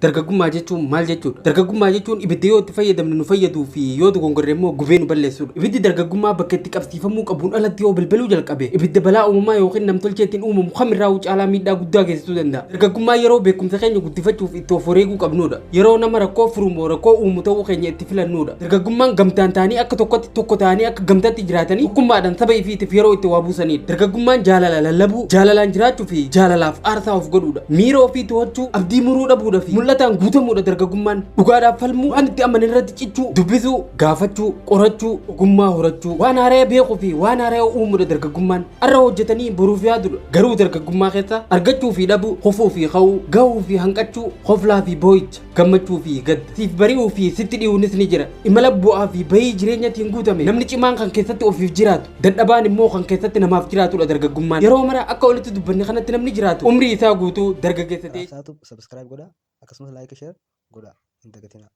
dargaggummaa jechuun maal jechuudha? Dargaggummaa jechuun ibidda yoo itti fayyadamne nu fayyaduu fi yoo dogongorre immoo gubee nu balleessudha. Ibiddi dargaggummaa bakka itti qabsiifamuu qabuun alatti yoo bilbiluu jalqabe ibidda balaa uumamaa yookiin namtolcheetiin uumamu kamirraa caalaa miidhaa guddaa geessisuu danda'a. Dargaggummaa yeroo beekumsa keenya guddifachuuf itti of wareeguu qabnudha. Yeroo nama rakkoo furumoo rakkoo uumu ta'uu keenya itti filannudha. Dargaggummaan gamtaan ta'anii akka tokkotti tokko ta'anii akka gamtaatti jiraatanii tokkummaadhaan saba ifiitiif yeroo itti waa buusanidha. Dargaggummaan jaalala lallabuu, jaalalaan jiraachuu fi jaalalaaf aarsaa of godhuudha. Miira ofii to'achuu, abdii muruu dhabuudha fi mul'ataan guutamuudha dargaggummaan. Dhugaadhaaf falmuu, waan itti amanan irratti cichuu, dubbisuu, gaafachuu, qorachuu, ogummaa horachuu, waan haaraa beekuu fi waan haaraa uumuudha dargaggummaan. Har'a hojjetanii boruuf yaadudha. Garuu dargaggummaa keessa argachuu fi dhabuu, hofuu fi ka'uu, gahuu fi hanqachuu, hoflaa fi boo'icha, gammachuu fi gadda, siif bari'uu fi sitti dhi'uunis ni jira. Imala bu'aa fi bahii jireenyatiin guutame namni cimaan kan keessatti ofiif jiraatu, dadhabaan immoo kan keessatti namaaf jiraatudha dargaggummaan. Yeroo mara akka walitti dubbanne kanatti namni jiraatu umrii isaa guutuu dargaggeessa ta'e. Sabscirab godhaa akkasumas like share godhaa hin dagatinaa.